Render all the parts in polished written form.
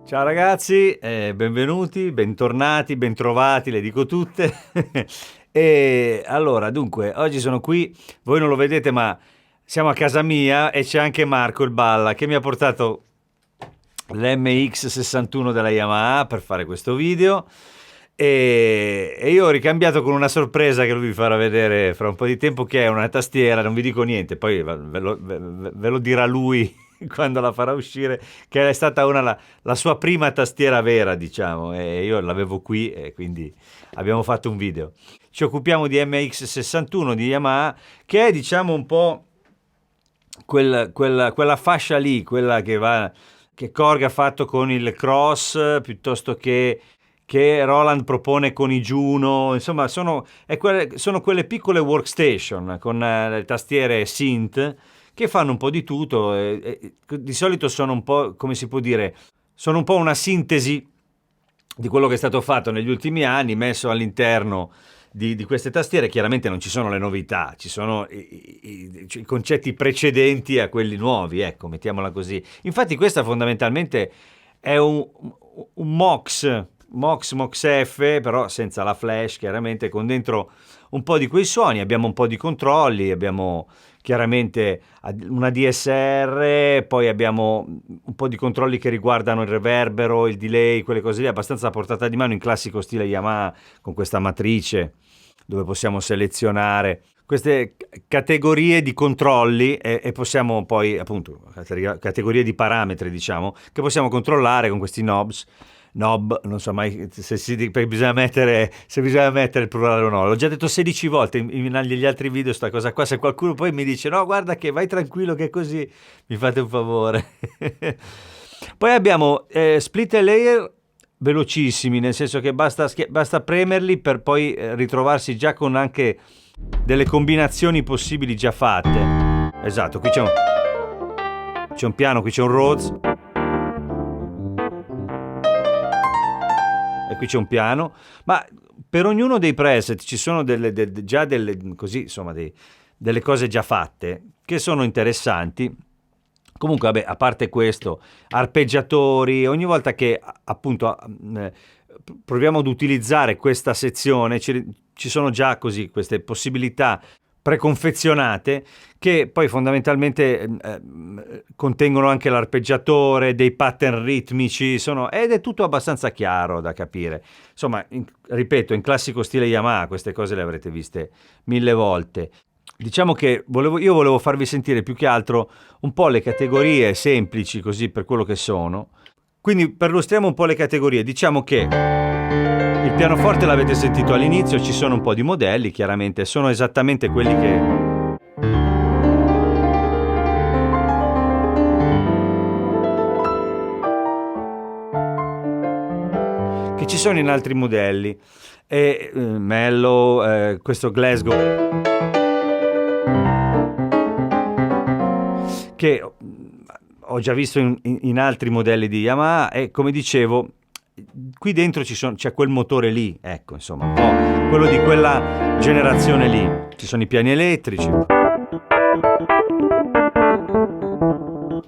Ciao ragazzi, benvenuti, bentornati, bentrovati, le dico tutte. E allora, dunque, oggi sono qui, voi non lo vedete ma siamo a casa mia e c'è anche Marco il Balla che mi ha portato l'MX61 della Yamaha per fare questo video e io ho ricambiato con una sorpresa che lui vi farà vedere fra un po' di tempo, che è una tastiera, non vi dico niente, poi ve lo dirà lui quando la farà uscire, che è stata la sua prima tastiera vera, diciamo, e io l'avevo qui e quindi abbiamo fatto un video. Ci occupiamo di MX61 di Yamaha, che è, diciamo, un po' quella fascia lì, quella che Korg ha fatto con il Cross, piuttosto che Roland propone con i Juno. Insomma, sono quelle piccole workstation con le tastiere synth che fanno un po' di tutto, di solito sono un po', come si può dire, sono un po' una sintesi di quello che è stato fatto negli ultimi anni, messo all'interno di queste tastiere. Chiaramente non ci sono le novità, ci sono i concetti precedenti a quelli nuovi, ecco, mettiamola così. Infatti questa fondamentalmente è un MOX F, però senza la flash, chiaramente, con dentro un po' di quei suoni, abbiamo un po' di controlli, abbiamo chiaramente una DSR, poi abbiamo un po' di controlli che riguardano il reverbero, il delay, quelle cose lì, abbastanza a portata di mano in classico stile Yamaha, con questa matrice dove possiamo selezionare queste categorie di controlli e possiamo poi, appunto, categorie di parametri, diciamo, che possiamo controllare con questi knob, non so mai se bisogna mettere il plurale o no. L'ho già detto 16 volte negli altri video sta cosa qua. Se qualcuno poi mi dice no, guarda che vai tranquillo che è così, mi fate un favore. Poi abbiamo split e layer velocissimi, nel senso che basta premerli per poi ritrovarsi già con anche delle combinazioni possibili già fatte. esatto, qui c'è un piano, qui c'è un Rhodes e qui c'è un piano, ma per ognuno dei preset ci sono già delle, così, insomma, delle cose già fatte che sono interessanti. Comunque, vabbè, a parte questo, arpeggiatori, ogni volta che appunto proviamo ad utilizzare questa sezione, ci sono già così queste possibilità preconfezionate che poi fondamentalmente contengono anche l'arpeggiatore, dei pattern ritmici, ed è tutto abbastanza chiaro da capire. Insomma, ripeto, in classico stile Yamaha queste cose le avrete viste 1000 volte. Diciamo che io volevo farvi sentire più che altro un po' le categorie semplici, così per quello che sono. Quindi perlustriamo un po' le categorie. Diciamo che il pianoforte l'avete sentito all'inizio, ci sono un po' di modelli, chiaramente, sono esattamente quelli che ci sono in altri modelli. Mellow, questo Glasgow, che ho già visto in altri modelli di Yamaha, e come dicevo qui dentro c'è quel motore lì, ecco, insomma, un po' quello di quella generazione lì. Ci sono i piani elettrici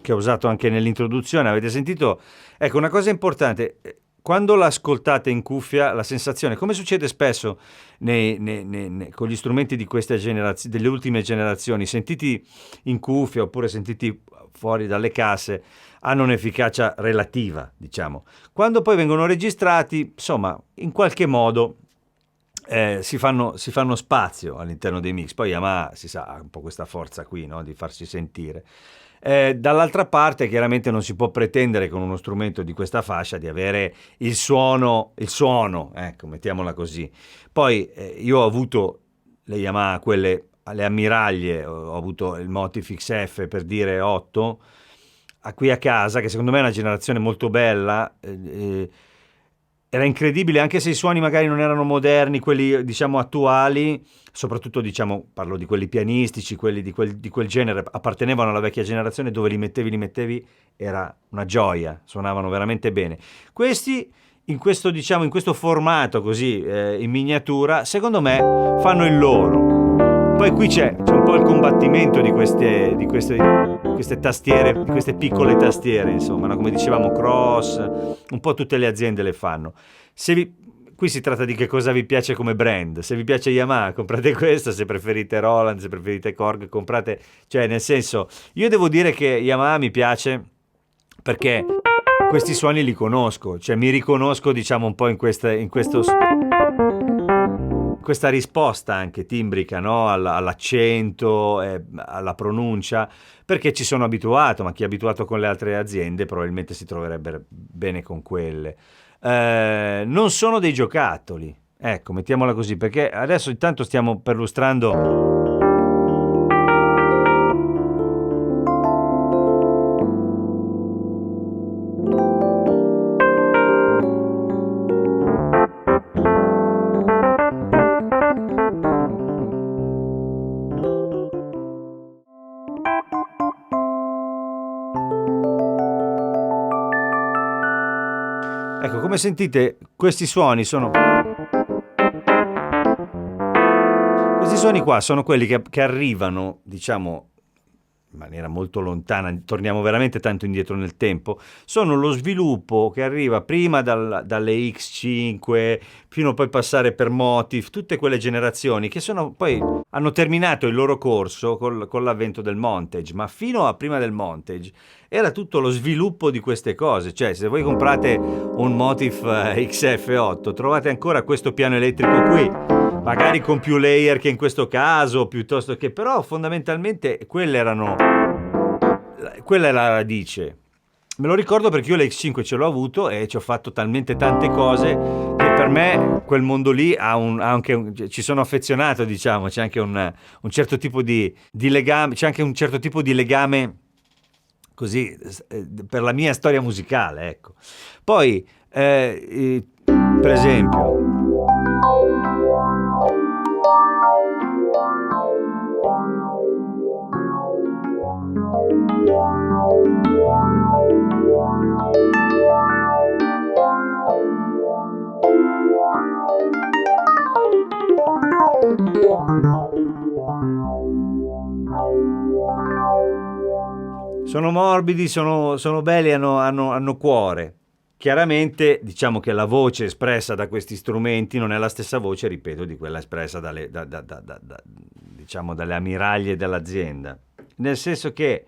che ho usato anche nell'introduzione, avete sentito? Ecco, una cosa importante: quando l'ascoltate in cuffia, la sensazione, come succede spesso con gli strumenti di queste delle ultime generazioni, sentiti in cuffia oppure sentiti fuori dalle casse, hanno un'efficacia relativa, diciamo. Quando poi vengono registrati, insomma, in qualche modo si fanno spazio all'interno dei mix. Poi Yamaha, si sa, ha un po' questa forza qui, no? Di farsi sentire. Dall'altra parte, chiaramente non si può pretendere con uno strumento di questa fascia di avere il suono, ecco, mettiamola così. Poi io ho avuto le Yamaha, le ammiraglie, ho avuto il Motif XF, per dire 8, qui a casa, che secondo me è una generazione molto bella. Era incredibile, anche se i suoni magari non erano moderni, quelli diciamo attuali, soprattutto diciamo parlo di quelli pianistici, quelli di quel genere, appartenevano alla vecchia generazione, dove li mettevi, era una gioia, suonavano veramente bene. Questi in questo formato così in miniatura, secondo me fanno il loro. Poi qui c'è un po' il combattimento di queste tastiere, di queste piccole tastiere, insomma, no? Come dicevamo, Cross, un po' tutte le aziende le fanno. Qui si tratta di che cosa vi piace come brand. Se vi piace Yamaha, comprate questo; se preferite Roland, se preferite Korg, comprate... Cioè, nel senso, io devo dire che Yamaha mi piace perché questi suoni li conosco, cioè mi riconosco, diciamo, un po' in questa risposta anche timbrica, no? All'accento, alla pronuncia, perché ci sono abituato, ma chi è abituato con le altre aziende probabilmente si troverebbe bene con quelle. Non sono dei giocattoli, ecco, mettiamola così, perché adesso intanto stiamo perlustrando ecco, come sentite, questi suoni qua sono quelli che arrivano, diciamo, in maniera molto lontana, torniamo veramente tanto indietro nel tempo, sono lo sviluppo che arriva prima dalle X5 fino a poi passare per Motif, tutte quelle generazioni che poi hanno terminato il loro corso con l'avvento del montage, ma fino a prima del montage era tutto lo sviluppo di queste cose. Cioè, se voi comprate un Motif XF8, trovate ancora questo piano elettrico qui, magari con più layer che in questo caso, piuttosto che... Però fondamentalmente quella è la radice. Me lo ricordo perché io l'X5 ce l'ho avuto e ci ho fatto talmente tante cose che per me quel mondo lì ci sono affezionato, diciamo. C'è anche un certo tipo di legame, c'è anche un certo tipo di legame così per la mia storia musicale, ecco. Poi per esempio Sono morbidi, sono belli, hanno cuore. Chiaramente diciamo che la voce espressa da questi strumenti non è la stessa voce, ripeto, di quella espressa diciamo dalle ammiraglie dell'azienda. Nel senso che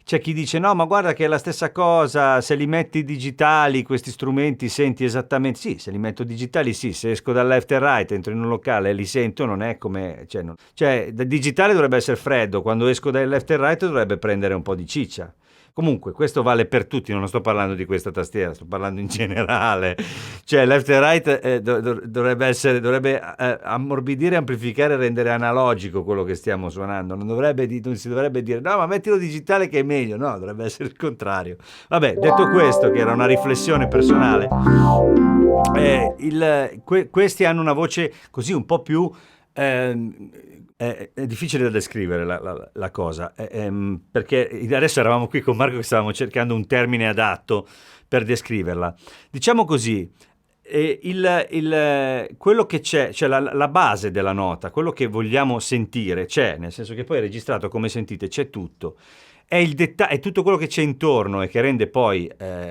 c'è chi dice no, ma guarda che è la stessa cosa, se li metti digitali questi strumenti senti esattamente, sì, se li metto digitali sì, se esco dal left e right, entro in un locale e li sento non è come, cioè da digitale dovrebbe essere freddo, quando esco dal left e right dovrebbe prendere un po' di ciccia. Comunque, questo vale per tutti, non sto parlando di questa tastiera, sto parlando in generale. Cioè, left e right dovrebbe ammorbidire, amplificare e rendere analogico quello che stiamo suonando. Non si dovrebbe dire, no, ma mettilo digitale che è meglio. No, dovrebbe essere il contrario. Vabbè, detto questo, che era una riflessione personale, questi hanno una voce così un po' più... È difficile da descrivere la cosa, perché adesso eravamo qui con Marco che stavamo cercando un termine adatto per descriverla. Diciamo così, quello che c'è, cioè la base della nota, quello che vogliamo sentire c'è, nel senso che poi è registrato, come sentite, c'è tutto. È tutto quello che c'è intorno e che rende poi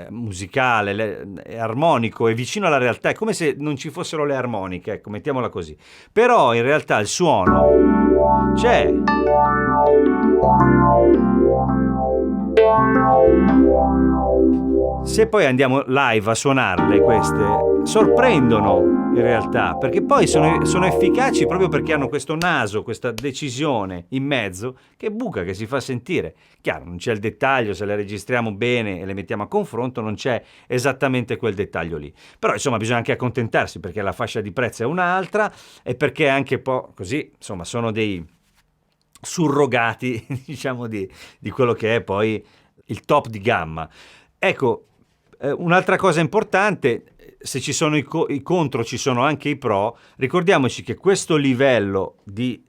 musicale, armonico e vicino alla realtà. È come se non ci fossero le armoniche, ecco, mettiamola così. Però in realtà il suono c'è. Se poi andiamo live a suonarle queste, sorprendono in realtà, perché poi sono efficaci proprio perché hanno questo naso, questa decisione in mezzo che buca, che si fa sentire. Chiaro, non c'è il dettaglio, se le registriamo bene e le mettiamo a confronto non c'è esattamente quel dettaglio lì. Però insomma bisogna anche accontentarsi perché la fascia di prezzo è un'altra e perché anche così, insomma, sono dei surrogati, diciamo, di quello che è poi il top di gamma. Ecco, un'altra cosa importante, se ci sono i contro ci sono anche i pro, ricordiamoci che questo livello di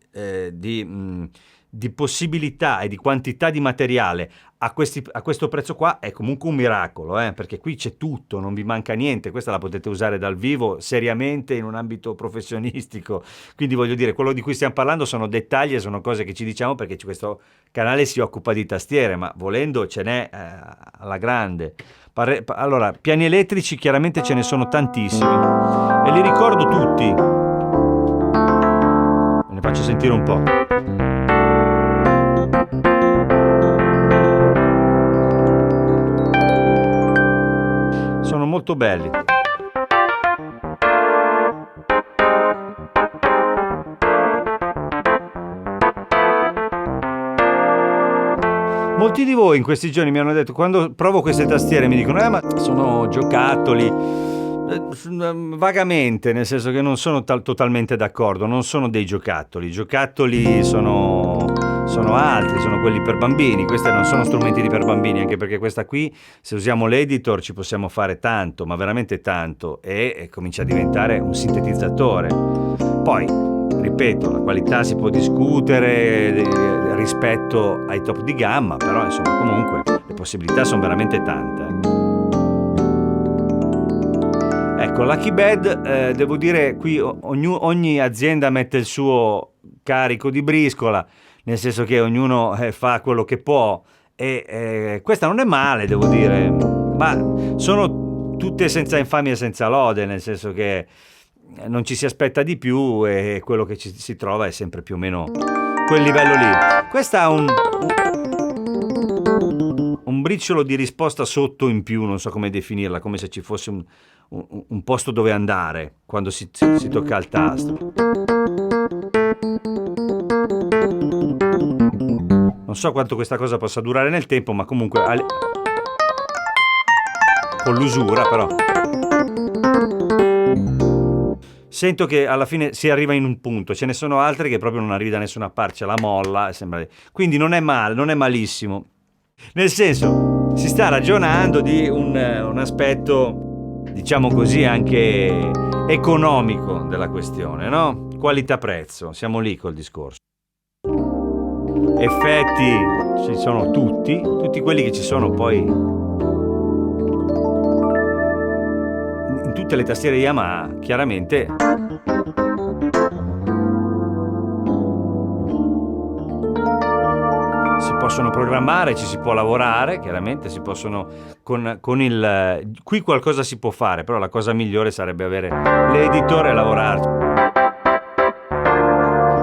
possibilità e di quantità di materiale a questo prezzo qua è comunque un miracolo, perché qui c'è tutto, non vi manca niente, questa la potete usare dal vivo seriamente in un ambito professionistico, quindi voglio dire, quello di cui stiamo parlando sono dettagli e sono cose che ci diciamo perché questo canale si occupa di tastiere, ma volendo ce n'è alla grande. Allora, piani elettrici chiaramente ce ne sono tantissimi e li ricordo tutti. Ve ne faccio sentire un po'. Sono molto belli. Molti di voi in questi giorni mi hanno detto, quando provo queste tastiere mi dicono ma sono giocattoli, vagamente, nel senso che non sono totalmente d'accordo, non sono dei giocattoli, i giocattoli sono altri, sono quelli per bambini, questi non sono strumenti per bambini, anche perché questa qui, se usiamo l'editor ci possiamo fare tanto, ma veramente tanto, e comincia a diventare un sintetizzatore. Poi, ripeto, la qualità si può discutere rispetto ai top di gamma, però insomma comunque le possibilità sono veramente tante. Ecco, Lucky Bed, devo dire, qui ogni azienda mette il suo carico di briscola, nel senso che ognuno fa quello che può e questa non è male, devo dire, ma sono tutte senza infamia e senza lode, nel senso che non ci si aspetta di più e quello che si trova è sempre più o meno quel livello lì. Questa ha un briciolo di risposta sotto in più, non so come definirla, come se ci fosse un posto dove andare quando si tocca il tasto. Non so quanto questa cosa possa durare nel tempo, ma comunque con l'usura però sento che alla fine si arriva in un punto, ce ne sono altre che proprio non arriva da nessuna parte, la molla, quindi non è male, non è malissimo. Nel senso, si sta ragionando di un aspetto, diciamo così, anche economico della questione, no? Qualità-prezzo, siamo lì col discorso. effetti ci sono tutti quelli che ci sono poi in tutte le tastiere Yamaha, chiaramente. Si possono programmare, ci si può lavorare, chiaramente si possono con il qui qualcosa si può fare, però la cosa migliore sarebbe avere l'editor e lavorarci.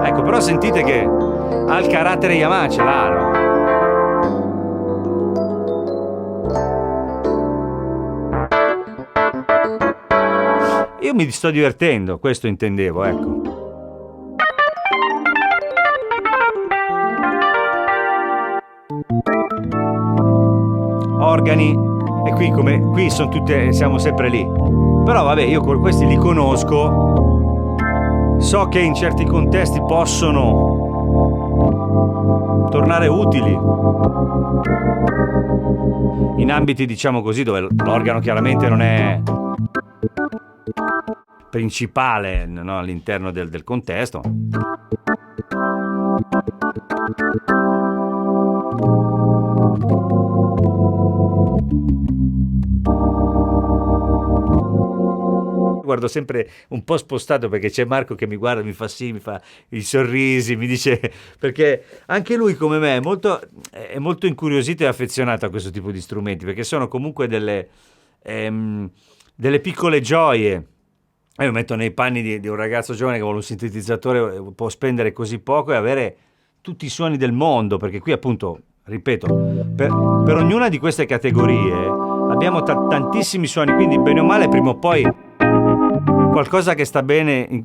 Ecco, però sentite che ha il carattere Yamaha, ce l'ha, no? Io mi sto divertendo, questo intendevo, ecco. Organi, e qui sono tutte, siamo sempre lì. Però vabbè, io questi li conosco, so che in certi contesti possono tornare utili, in ambiti, diciamo così, dove l'organo chiaramente non è principale, no, all'interno del contesto. Guardo sempre un po' spostato perché c'è Marco che mi guarda, mi fa sì, mi fa i sorrisi, mi dice, perché anche lui come me è molto incuriosito e affezionato a questo tipo di strumenti, perché sono comunque delle piccole gioie. Io mi metto nei panni di un ragazzo giovane che vuole un sintetizzatore, può spendere così poco e avere tutti i suoni del mondo, perché qui appunto, ripeto, per ognuna di queste categorie abbiamo tantissimi suoni, quindi bene o male prima o poi qualcosa che sta bene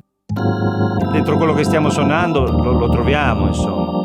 dentro quello che stiamo suonando lo troviamo, insomma.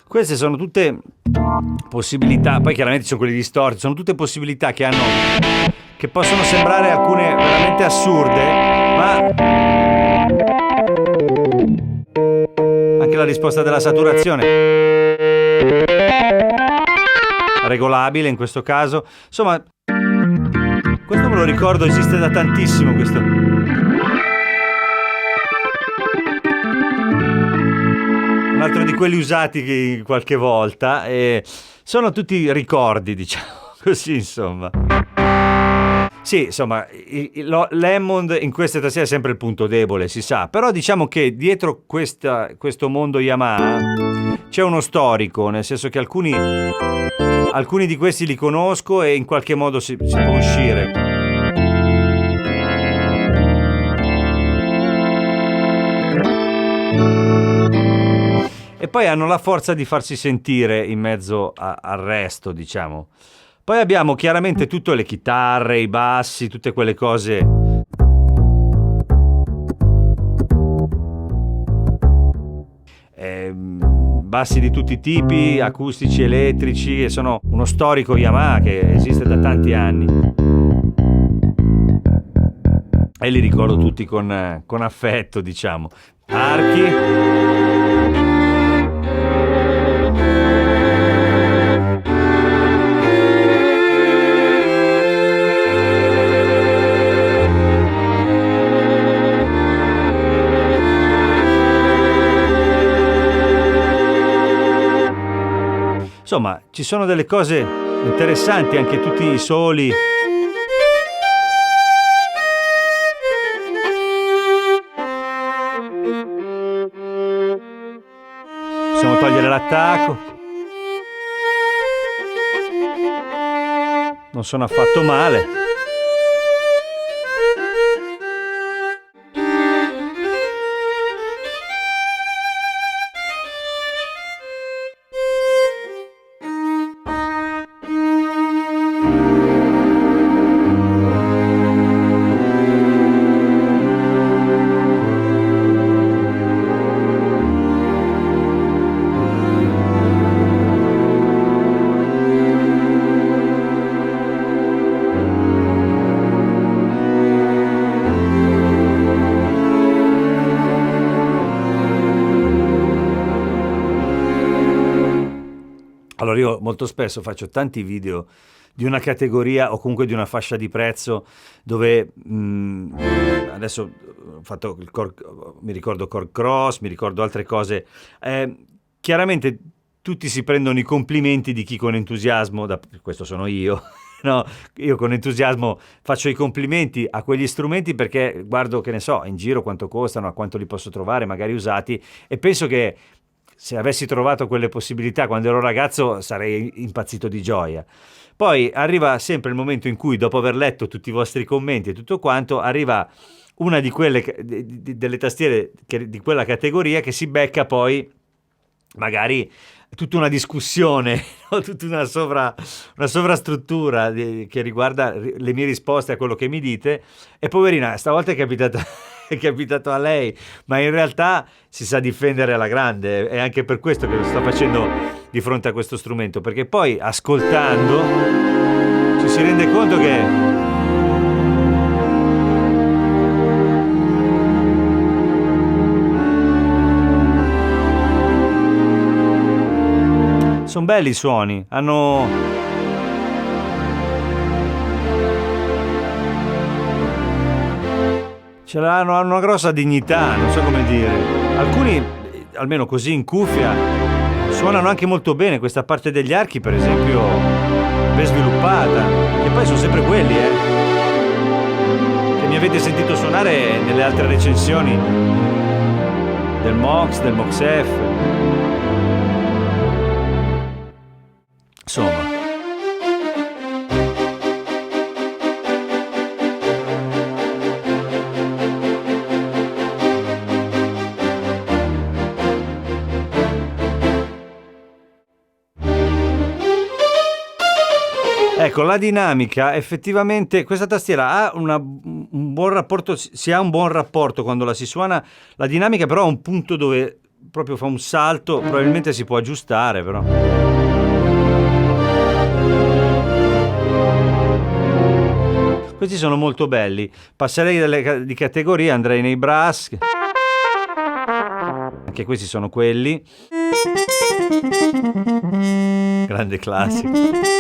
Queste sono tutte possibilità, poi chiaramente ci sono quelli distorti, sono tutte possibilità che possono sembrare alcune veramente assurde, ma anche la risposta della saturazione regolabile in questo caso, insomma, questo me lo ricordo, esiste da tantissimo questo. Un altro di quelli usati qualche volta, sono tutti ricordi, diciamo così, insomma. Sì, insomma, l'Hammond in queste tastiere è sempre il punto debole, si sa, però diciamo che dietro questo mondo Yamaha c'è uno storico, nel senso che alcuni di questi li conosco e in qualche modo si può uscire. E poi hanno la forza di farsi sentire in mezzo al resto, diciamo. Poi abbiamo chiaramente tutte le chitarre, i bassi, tutte quelle cose. Bassi di tutti i tipi, acustici, elettrici, e sono uno storico Yamaha che esiste da tanti anni. E li ricordo tutti con affetto, diciamo. Archi. Insomma, ci sono delle cose interessanti, anche tutti i soli. Possiamo togliere l'attacco. Non sono affatto male. Allora io molto spesso faccio tanti video di una categoria o comunque di una fascia di prezzo dove adesso ho fatto mi ricordo Core Cross, mi ricordo altre cose. Chiaramente tutti si prendono i complimenti di chi con entusiasmo, questo sono io, no? Io con entusiasmo faccio i complimenti a quegli strumenti perché guardo, che ne so, in giro quanto costano, a quanto li posso trovare, magari usati, e penso che se avessi trovato quelle possibilità quando ero ragazzo sarei impazzito di gioia. Poi arriva sempre il momento in cui, dopo aver letto tutti i vostri commenti e tutto quanto, arriva una di quelle delle tastiere di quella categoria che si becca poi magari tutta una discussione, no? Tutta una sovrastruttura che riguarda le mie risposte a quello che mi dite, e poverina, stavolta è capitata è capitato a lei, ma in realtà si sa difendere alla grande, è anche per questo che lo sta facendo di fronte a questo strumento, perché poi ascoltando ci si rende conto che sono belli i suoni, hanno hanno una grossa dignità, non so come dire. Alcuni, almeno così in cuffia, suonano anche molto bene. Questa parte degli archi, per esempio, ben sviluppata. E poi sono sempre quelli, che mi avete sentito suonare nelle altre recensioni del Mox, del Mox F. Insomma. Ecco, la dinamica, effettivamente, questa tastiera ha un buon rapporto, si ha un buon rapporto quando la si suona, la dinamica però ha un punto dove proprio fa un salto, probabilmente si può aggiustare però. Questi sono molto belli, passerei di categoria, andrei nei brass, anche questi sono quelli, grande classico.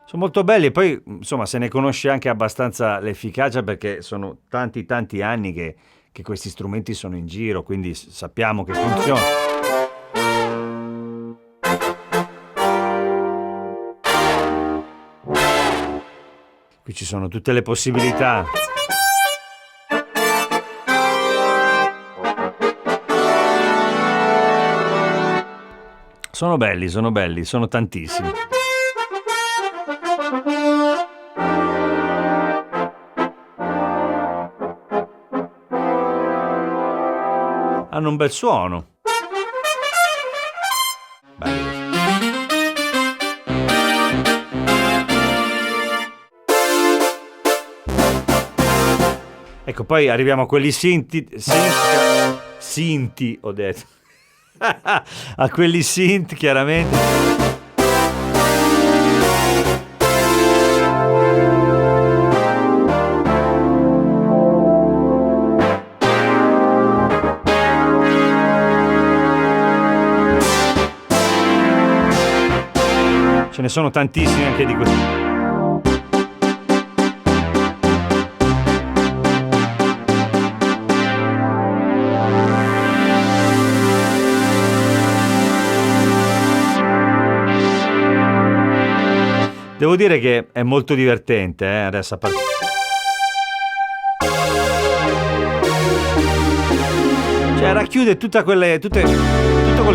Sono molto belli e poi insomma se ne conosce anche abbastanza l'efficacia perché sono tanti anni che questi strumenti sono in giro, quindi sappiamo che funziona. Qui ci sono tutte le possibilità. Sono belli, sono tantissimi. Hanno un bel suono. Bello. Ecco, poi arriviamo a quelli sinti, ho detto. A quelli synth, chiaramente. Ce ne sono tantissimi anche di questi. Devo dire che è molto divertente, adesso a parte. Cioè racchiude tutto quel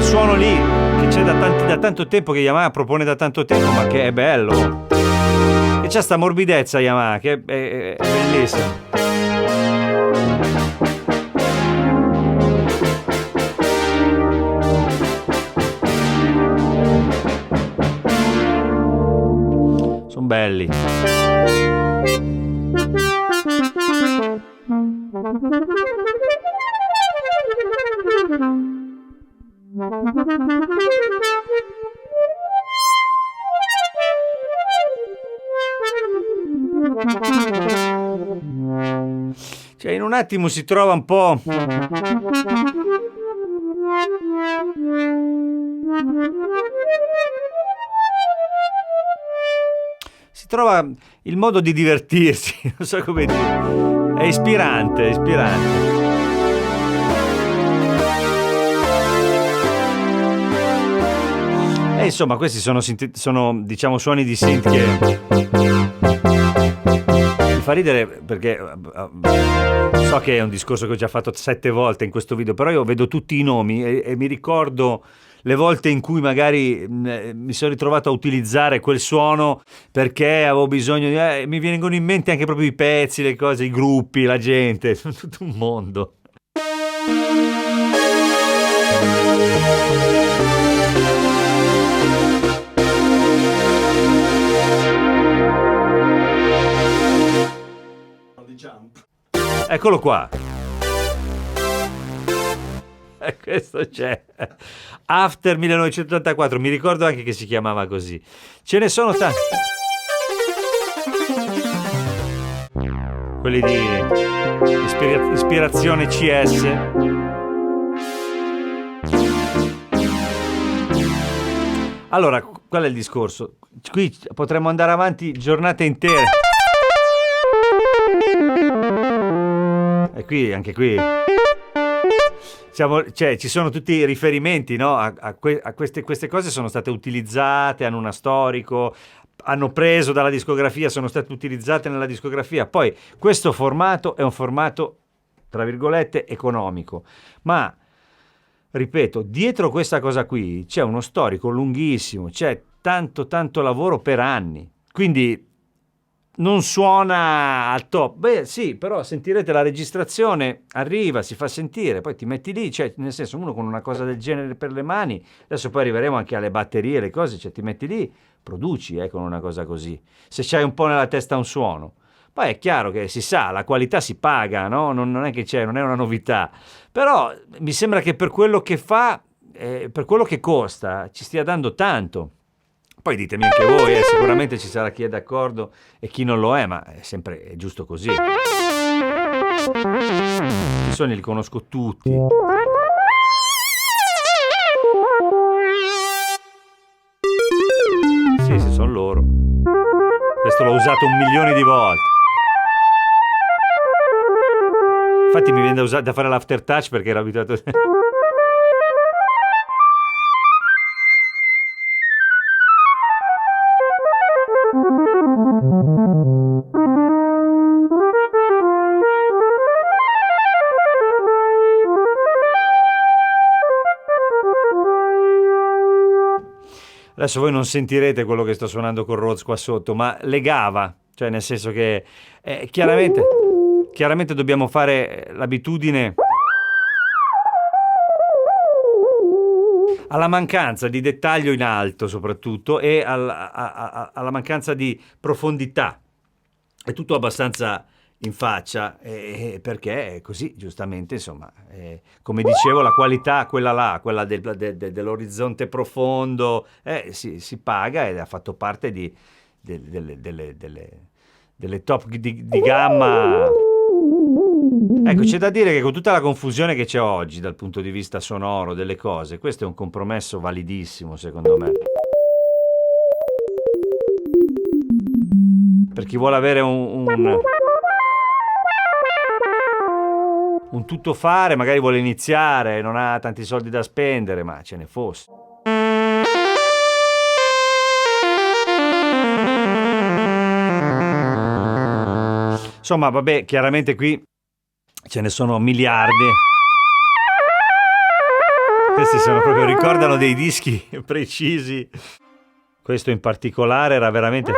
suono lì che c'è da tanto tempo, che Yamaha propone da tanto tempo, ma che è bello. E c'ha sta morbidezza Yamaha che è bellissima. Sono belli. Cioè, in un attimo si trova un po'. Si trova il modo di divertirsi, non so come dire. È ispirante, è ispirante. E insomma, questi sono diciamo suoni di synth che mi fa ridere perché so che è un discorso che ho già fatto 7 volte in questo video, però io vedo tutti i nomi e mi ricordo le volte in cui magari mi sono ritrovato a utilizzare quel suono perché avevo bisogno di... mi vengono in mente anche proprio i pezzi, le cose, i gruppi, la gente, tutto un mondo. Eccolo qua. Questo c'è. After 1984, mi ricordo anche che si chiamava così. Ce ne sono tanti. Quelli di ispirazione CS. Allora, qual è il discorso? Qui potremmo andare avanti giornate intere. E qui, anche qui, cioè, ci sono tutti i riferimenti, no? a queste cose sono state utilizzate, hanno una storico, hanno preso dalla discografia, sono state utilizzate nella discografia. Poi questo formato è un formato, tra virgolette, economico, ma ripeto, dietro questa cosa qui c'è uno storico lunghissimo, c'è tanto lavoro per anni, quindi non suona al top. Beh sì, però sentirete la registrazione, arriva, si fa sentire, poi ti metti lì, cioè nel senso, uno con una cosa del genere per le mani, adesso poi arriveremo anche alle batterie, le cose, cioè ti metti lì, produci con una cosa così, se c'hai un po' nella testa un suono. Poi è chiaro che si sa, la qualità si paga, no? Non è che c'è, non è una novità, però mi sembra che per quello che fa, per quello che costa, ci stia dando tanto. Poi ditemi anche voi, sicuramente ci sarà chi è d'accordo e chi non lo è, ma è giusto così. I suoni li conosco tutti. Sì, sono loro. Questo l'ho usato 1 milione di volte. Infatti mi viene da fare l'aftertouch perché ero abituato... Adesso voi non sentirete quello che sto suonando con Rhodes qua sotto, ma legava, cioè nel senso che chiaramente dobbiamo fare l'abitudine alla mancanza di dettaglio in alto soprattutto e alla mancanza di profondità. È tutto abbastanza in faccia, perché così giustamente, insomma, come dicevo, la qualità, quella là, quella dell'orizzonte profondo, si paga ed ha fatto parte delle top di gamma. Ecco, c'è da dire che con tutta la confusione che c'è oggi dal punto di vista sonoro delle cose, questo è un compromesso validissimo secondo me. Per chi vuole avere un tuttofare, magari vuole iniziare, non ha tanti soldi da spendere, ma ce ne fosse. Insomma, vabbè, chiaramente qui ce ne sono miliardi. Questi sono proprio, ricordano dei dischi precisi. Questo in particolare era veramente...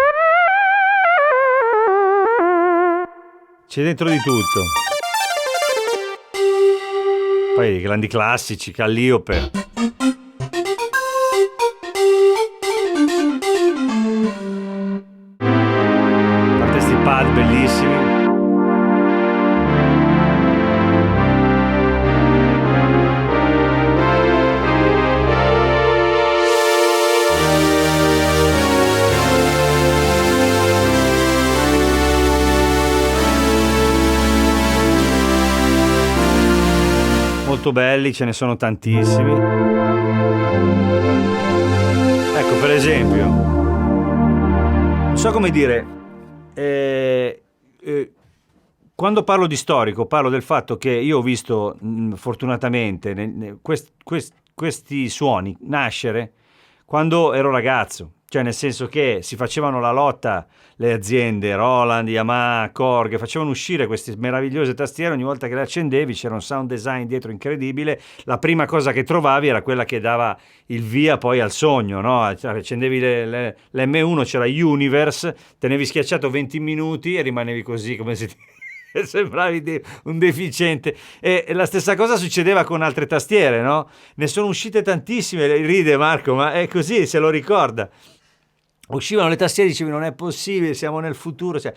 C'è dentro di tutto. Poi i grandi classici, Calliope. A parte sti pad bellissimi. molto belli, ce ne sono tantissimi. Ecco, per esempio, non so come dire, quando parlo di storico, parlo del fatto che io ho visto, fortunatamente, questi suoni nascere quando ero ragazzo. Cioè, nel senso che si facevano la lotta le aziende, Roland, Yamaha, Korg, facevano uscire queste meravigliose tastiere, ogni volta che le accendevi c'era un sound design dietro incredibile, la prima cosa che trovavi era quella che dava il via poi al sogno, no? Cioè, accendevi l'M1, c'era Universe, tenevi schiacciato 20 minuti e rimanevi così, come se sembravi un deficiente. E la stessa cosa succedeva con altre tastiere, no? Ne sono uscite tantissime, ride Marco, ma è così, se lo ricorda. Uscivano le tastiere e dicevi non è possibile, siamo nel futuro. Cioè,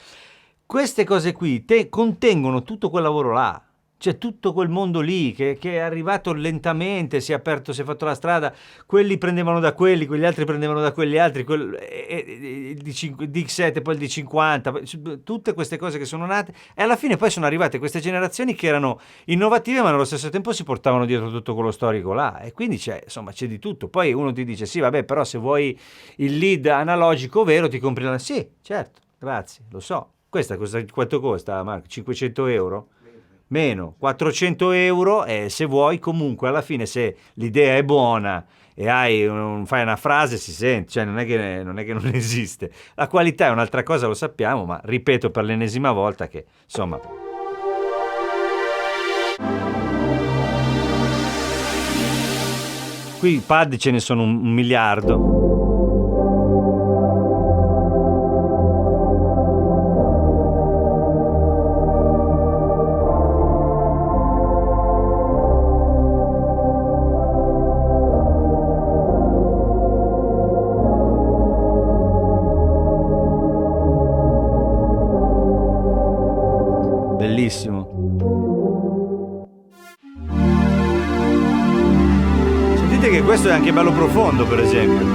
queste cose qui contengono tutto quel lavoro là. C'è tutto quel mondo lì che è arrivato lentamente, si è aperto, si è fatto la strada, quelli prendevano da quelli, quegli altri prendevano da quegli altri, il D7, poi il D50, tutte queste cose che sono nate e alla fine poi sono arrivate queste generazioni che erano innovative ma nello stesso tempo si portavano dietro tutto quello storico là e quindi c'è di tutto. Poi uno ti dice sì vabbè però se vuoi il lead analogico vero ti compri la... Sì, certo, grazie, lo so. Quanto costa Marco? 500 euro? Meno 400 euro e se vuoi comunque alla fine se l'idea è buona e fai una frase si sente, cioè non è che non esiste. La qualità è un'altra cosa, lo sappiamo, ma ripeto per l'ennesima volta che insomma qui i pad ce ne sono un miliardo. Bellissimo. Sentite che questo è anche bello profondo, per esempio,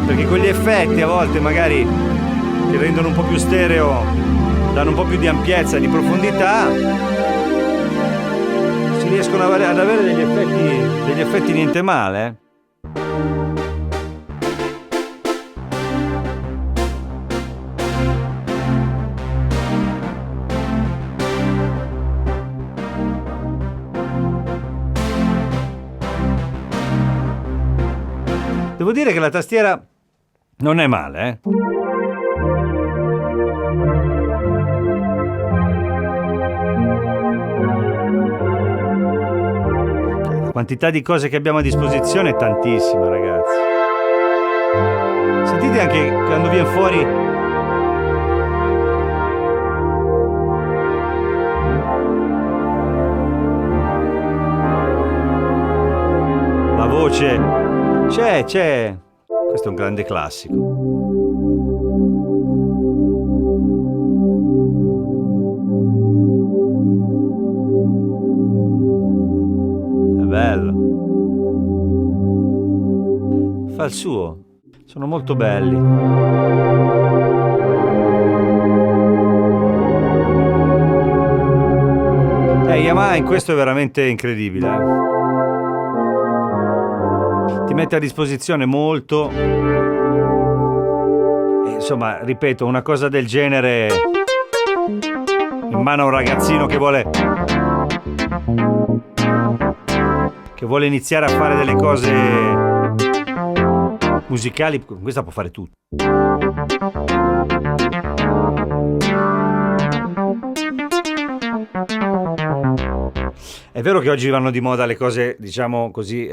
perché quegli effetti a volte magari che rendono un po' più stereo, danno un po' più di ampiezza, di profondità, si riescono ad avere degli effetti niente male. Devo dire che la tastiera non è male, La quantità di cose che abbiamo a disposizione è tantissima, ragazzi. Sentite anche quando viene fuori la voce. C'è. Questo è un grande classico. È bello. Fa il suo. Sono molto belli. Yamaha in questo è veramente incredibile, Ti mette a disposizione molto e, insomma, ripeto, una cosa del genere in mano a un ragazzino che vuole iniziare a fare delle cose musicali, questa può fare tutto. È vero che oggi vanno di moda le cose, diciamo così,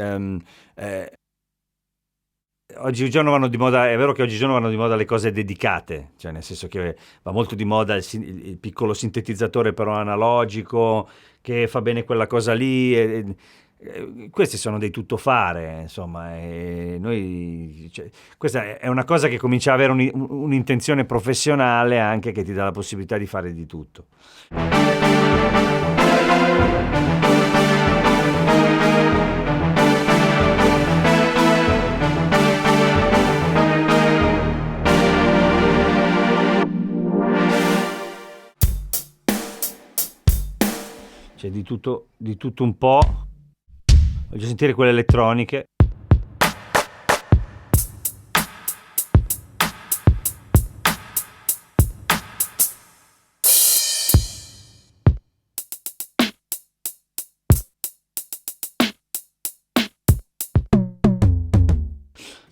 oggigiorno vanno di moda, è vero che oggigiorno vanno di moda le cose dedicate, cioè nel senso che va molto di moda il piccolo sintetizzatore però analogico, che fa bene quella cosa lì, questi sono dei tuttofare, insomma, e noi, cioè, questa è una cosa che comincia ad avere un'intenzione professionale anche che ti dà la possibilità di fare di tutto. C'è di tutto un po'. Voglio sentire quelle elettroniche.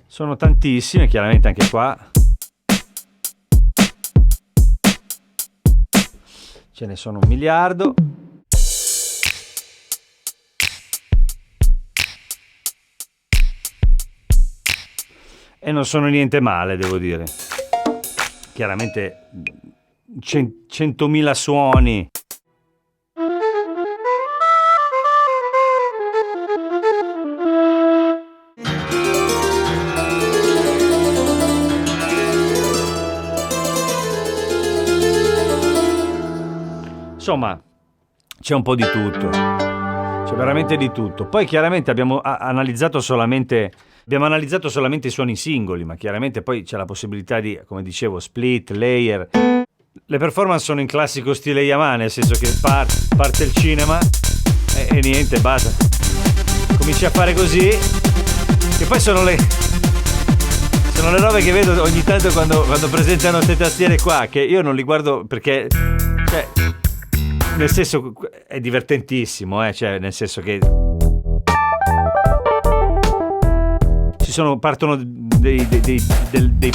Sono tantissime, chiaramente anche qua ce ne sono 1 miliardo. E non sono niente male, devo dire. Chiaramente 100.000 suoni. Insomma, c'è un po' di tutto, c'è veramente di tutto. Poi chiaramente abbiamo analizzato solamente i suoni singoli, ma chiaramente poi c'è la possibilità di, come dicevo, split, layer. Le performance sono in classico stile Yamaha, nel senso che parte il cinema e niente, basta. Cominci a fare così, che poi sono le robe che vedo ogni tanto quando presentano queste tastiere qua, che io non li guardo perché, cioè, nel senso, è divertentissimo, cioè, nel senso che partono dei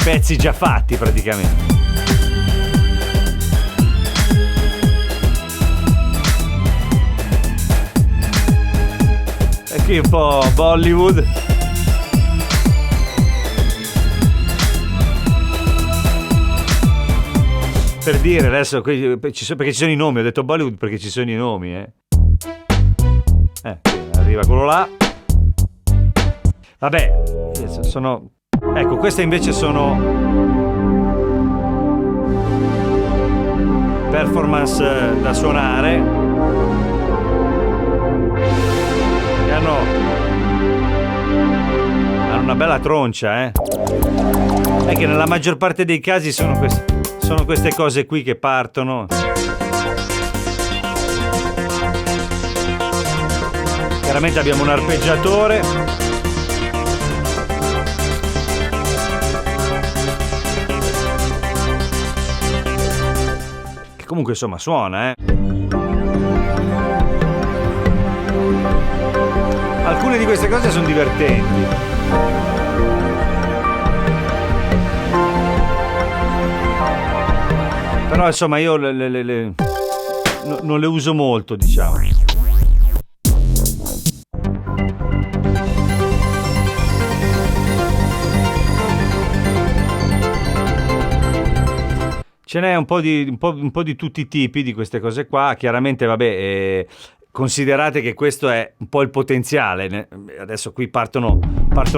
pezzi già fatti praticamente. E qui un po' Bollywood. Per dire adesso, perché ci sono i nomi, ho detto Bollywood perché ci sono i nomi, arriva quello là. Vabbè, sono... Ecco, queste invece sono performance da suonare e hanno una bella troncia, È che nella maggior parte dei casi sono queste cose qui che partono. Chiaramente abbiamo un arpeggiatore. Che comunque insomma suona, Alcune di queste cose sono divertenti. Però insomma io non le uso molto, diciamo. Ce n'è un po' di tutti i tipi di queste cose qua. Chiaramente, vabbè, considerate che questo è un po' il potenziale. Adesso qui partono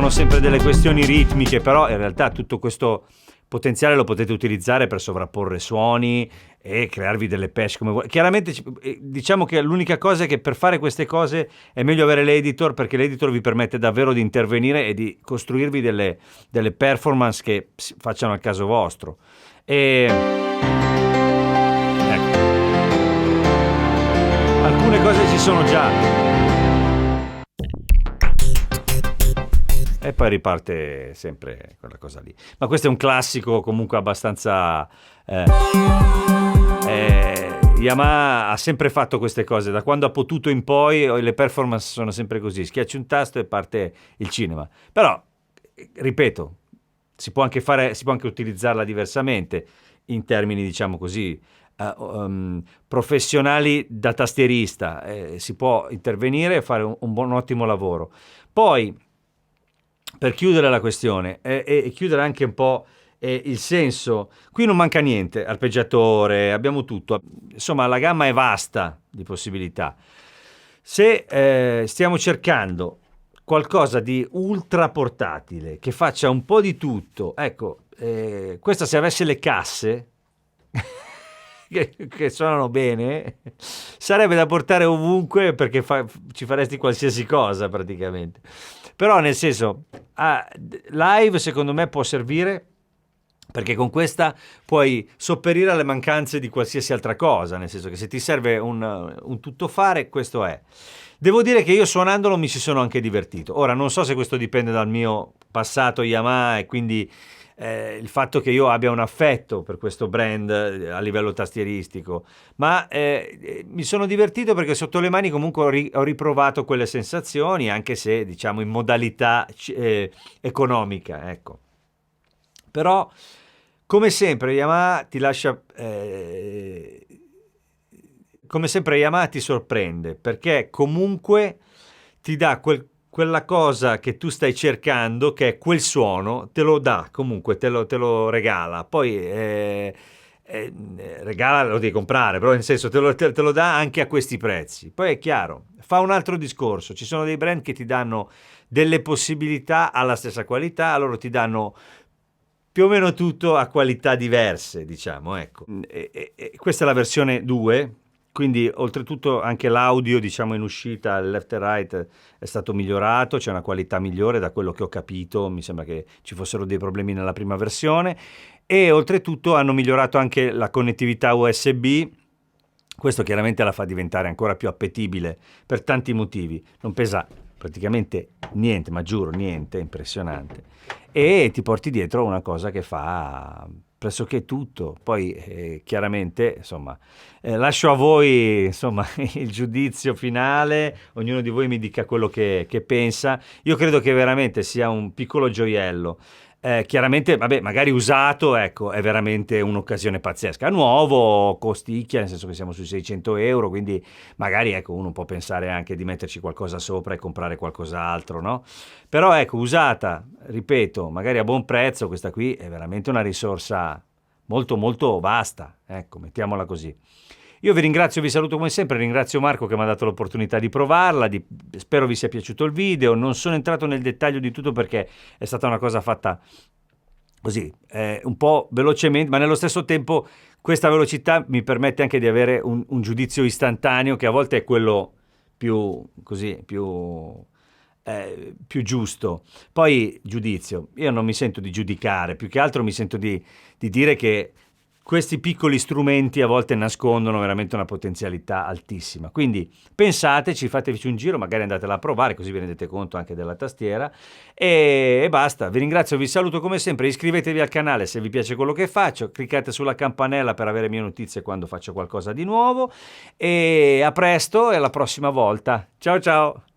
sempre delle questioni ritmiche, però in realtà tutto questo potenziale lo potete utilizzare per sovrapporre suoni e crearvi delle patch come vuoi. Chiaramente diciamo che l'unica cosa è che per fare queste cose è meglio avere l'editor, perché l'editor vi permette davvero di intervenire e di costruirvi delle performance che facciano al caso vostro. E ecco, alcune cose ci sono già. E poi riparte sempre quella cosa lì. Ma questo è un classico comunque abbastanza... Yamaha ha sempre fatto queste cose. Da quando ha potuto in poi le performance sono sempre così. Schiacci un tasto e parte il cinema. Però, ripeto, si può anche utilizzarla diversamente in termini, diciamo così, professionali da tastierista. Si può intervenire e fare un ottimo lavoro. Poi, per chiudere la questione e chiudere anche un po' il senso, qui non manca niente, arpeggiatore, abbiamo tutto, insomma la gamma è vasta di possibilità. Se stiamo cercando qualcosa di ultra portatile che faccia un po' di tutto, ecco, questa se avesse le casse che suonano bene, sarebbe da portare ovunque, perché ci faresti qualsiasi cosa praticamente. Però nel senso, live secondo me può servire perché con questa puoi sopperire alle mancanze di qualsiasi altra cosa, nel senso che se ti serve un tuttofare, questo è. Devo dire che io suonandolo mi ci sono anche divertito. Ora, non so se questo dipende dal mio passato Yamaha e quindi il fatto che io abbia un affetto per questo brand a livello tastieristico, ma mi sono divertito perché sotto le mani comunque ho riprovato quelle sensazioni, anche se diciamo in modalità economica, ecco. Però, come sempre, Yamaha ti lascia... come sempre Yamaha ti sorprende, perché comunque ti dà quella cosa che tu stai cercando, che è quel suono, te lo dà comunque, te lo regala. Poi regala, lo devi comprare, però nel senso te lo dà anche a questi prezzi. Poi è chiaro, fa un altro discorso, ci sono dei brand che ti danno delle possibilità alla stessa qualità, loro ti danno più o meno tutto a qualità diverse, diciamo, ecco. Questa è la versione 2, quindi oltretutto anche l'audio, diciamo, in uscita, il left e right è stato migliorato, c'è una qualità migliore da quello che ho capito, mi sembra che ci fossero dei problemi nella prima versione, e oltretutto hanno migliorato anche la connettività USB. Questo chiaramente la fa diventare ancora più appetibile per tanti motivi, non pesa praticamente niente, ma giuro niente, impressionante, e ti porti dietro una cosa che fa pressoché tutto. Poi chiaramente, insomma, lascio a voi, insomma, il giudizio finale, ognuno di voi mi dica quello che pensa. Io credo che veramente sia un piccolo gioiello. Chiaramente, vabbè, magari usato, ecco, è veramente un'occasione pazzesca. Nuovo costicchia, nel senso che siamo sui 600 euro, quindi magari, ecco, uno può pensare anche di metterci qualcosa sopra e comprare qualcos'altro, no? Però, ecco, usata, ripeto, magari a buon prezzo, questa qui è veramente una risorsa molto, molto vasta, ecco, mettiamola così. Io vi ringrazio, vi saluto come sempre, ringrazio Marco che mi ha dato l'opportunità di provarla, spero vi sia piaciuto il video, non sono entrato nel dettaglio di tutto perché è stata una cosa fatta così, un po' velocemente, ma nello stesso tempo questa velocità mi permette anche di avere un giudizio istantaneo che a volte è quello più, così, più giusto. Poi giudizio, io non mi sento di giudicare, più che altro mi sento di dire che questi piccoli strumenti a volte nascondono veramente una potenzialità altissima. Quindi pensateci, fatevi un giro, magari andatela a provare, così vi rendete conto anche della tastiera. E basta, vi ringrazio, vi saluto come sempre, iscrivetevi al canale se vi piace quello che faccio, cliccate sulla campanella per avere mie notizie quando faccio qualcosa di nuovo, e a presto e alla prossima volta. Ciao ciao!